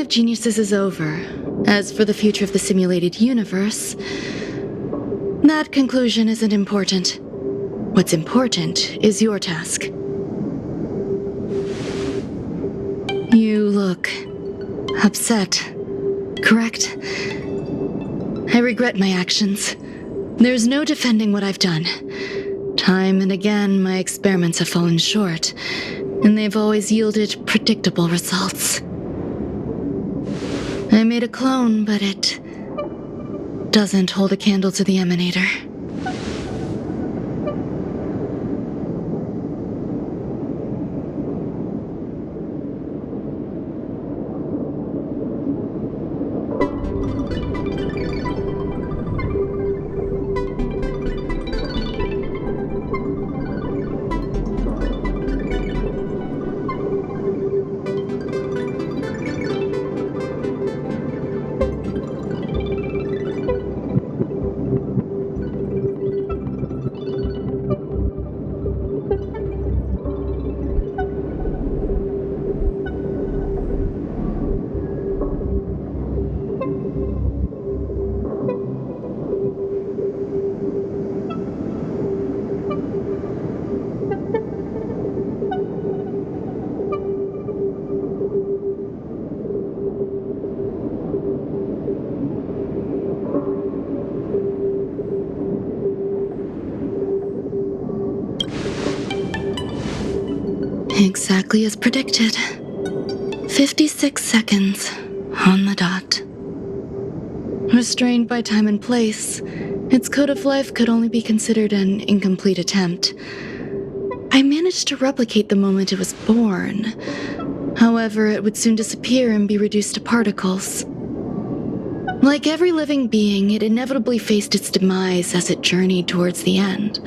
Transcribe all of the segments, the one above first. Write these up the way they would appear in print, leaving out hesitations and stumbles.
of geniuses is over. As for the future of the simulated universe, that conclusion isn't important. What's important is your task. You look upset, correct? I regret my actions. There's no defending what I've done. Time and again, my experiments have fallen short, and they've always yielded predictable results. I made a clone, but it doesn't hold a candle to the emanator. Exactly as predicted. 56 seconds on the dot. Restrained by time and place, its code of life could only be considered an incomplete attempt. I managed to replicate the moment it was born. However, it would soon disappear and be reduced to particles. Like every living being, it inevitably faced its demise as it journeyed towards the end.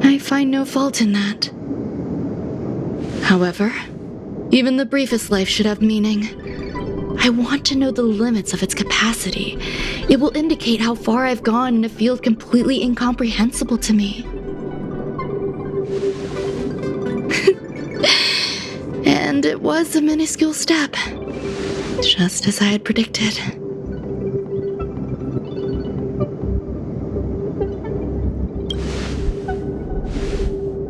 I find no fault in that. However, even the briefest life should have meaning. I want to know the limits of its capacity. It will indicate how far I've gone in a field completely incomprehensible to me. And it was a minuscule step, just as I had predicted.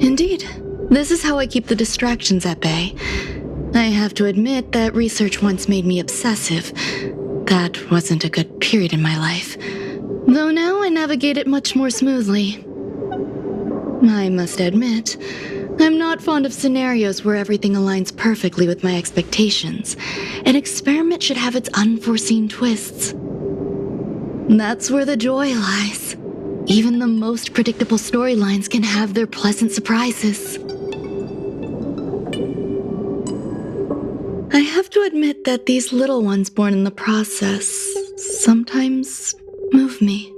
Indeed. This is how I keep the distractions at bay. I have to admit that research once made me obsessive. That wasn't a good period in my life. Though now I navigate it much more smoothly. I must admit, I'm not fond of scenarios where everything aligns perfectly with my expectations. An experiment should have its unforeseen twists. That's where the joy lies. Even the most predictable storylines can have their pleasant surprises. I have to admit that these little ones born in the process sometimes move me.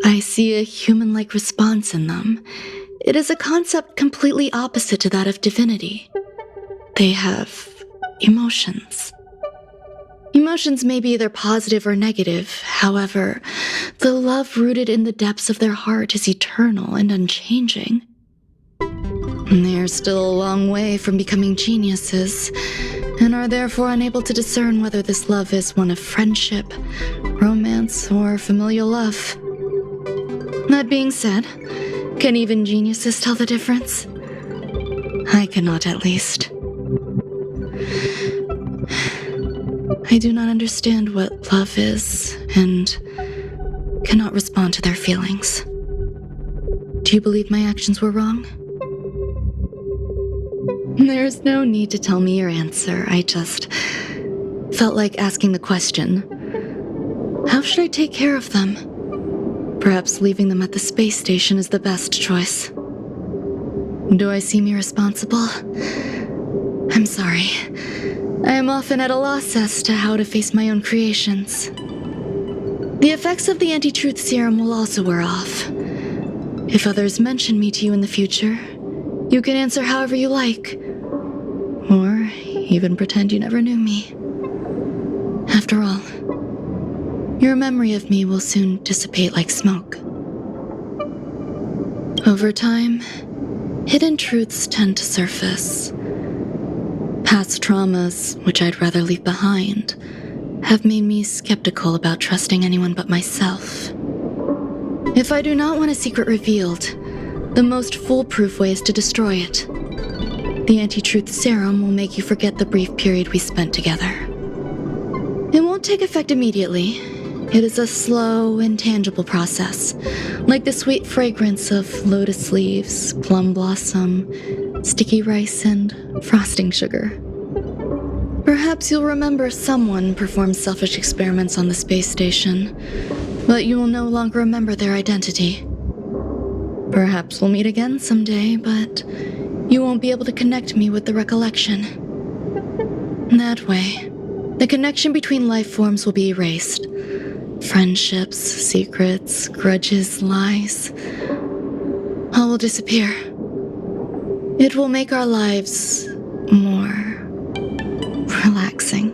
I see a human-like response in them. It is a concept completely opposite to that of divinity. They have emotions. Emotions may be either positive or negative. However, the love rooted in the depths of their heart is eternal and unchanging. They're still a long way from becoming geniuses, and are therefore unable to discern whether this love is one of friendship, romance, or familial love. That being said, can even geniuses tell the difference? I cannot, at least. I do not understand what love is, and cannot respond to their feelings. Do you believe my actions were wrong? There's no need to tell me your answer. I just felt like asking the question. How should I take care of them? Perhaps leaving them at the space station is the best choice. Do I seem irresponsible? I'm sorry. I am often at a loss as to how to face my own creations. The effects of the anti-truth serum will also wear off. If others mention me to you in the future, you can answer however you like. Or even pretend you never knew me. After all, your memory of me will soon dissipate like smoke. Over time, hidden truths tend to surface. Past traumas, which I'd rather leave behind, have made me skeptical about trusting anyone but myself. If I do not want a secret revealed, the most foolproof way is to destroy it. The anti-truth serum will make you forget the brief period we spent together. It won't take effect immediately. It is a slow, intangible process, like the sweet fragrance of lotus leaves, plum blossom, sticky rice, and frosting sugar. Perhaps you'll remember someone performed selfish experiments on the space station, but you will no longer remember their identity. Perhaps we'll meet again someday, but you won't be able to connect me with the recollection. That way, the connection between life forms will be erased. Friendships, secrets, grudges, lies, all will disappear. It will make our lives more relaxing.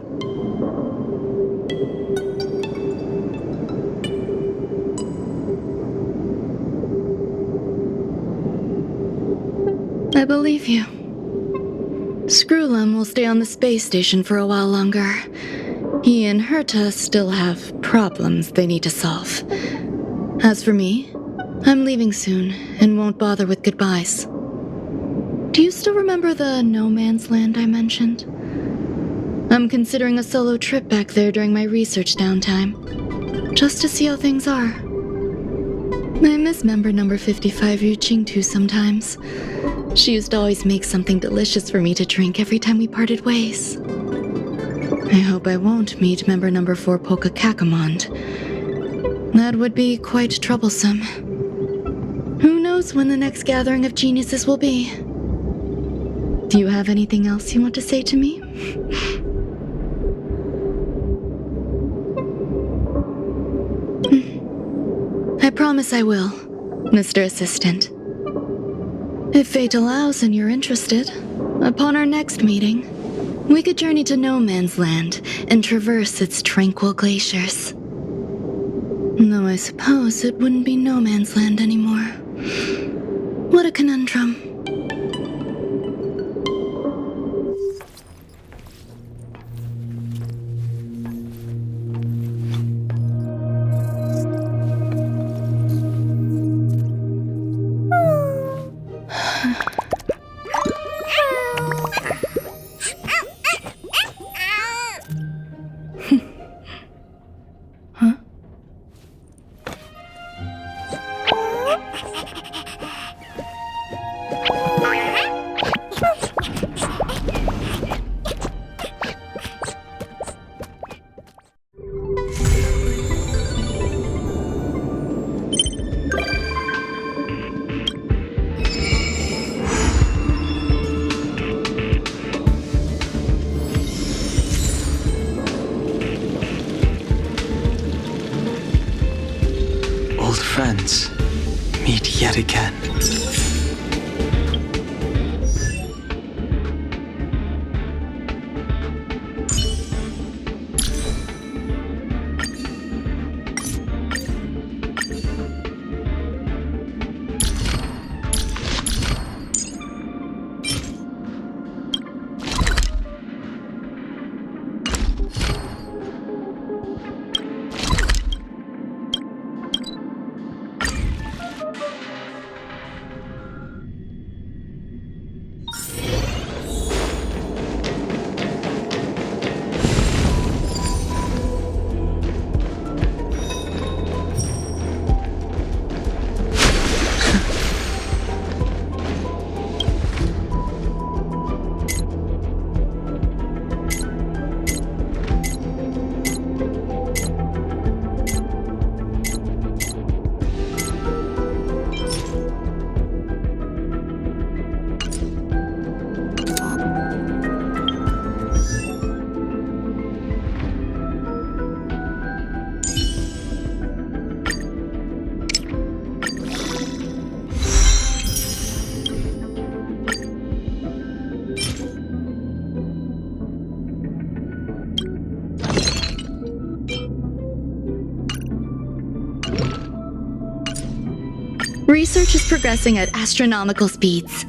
I believe you. Screwlum will stay on the space station for a while longer. He and Herta still have problems they need to solve. As for me, I'm leaving soon and won't bother with goodbyes. Do you still remember the no man's land I mentioned? I'm considering a solo trip back there during my research downtime, just to see how things are. I miss member number 55 Yu Qingtu sometimes. She used to always make something delicious for me to drink every time we parted ways. I hope I won't meet member number 4 Polka Kakamond. That would be quite troublesome. Who knows when the next gathering of geniuses will be? Do you have anything else you want to say to me? I promise I will, Mr. Assistant. If fate allows and you're interested, upon our next meeting, we could journey to No Man's Land and traverse its tranquil glaciers. Though I suppose it wouldn't be No Man's Land anymore. What a conundrum. Friends, meet yet again. Research is progressing at astronomical speeds.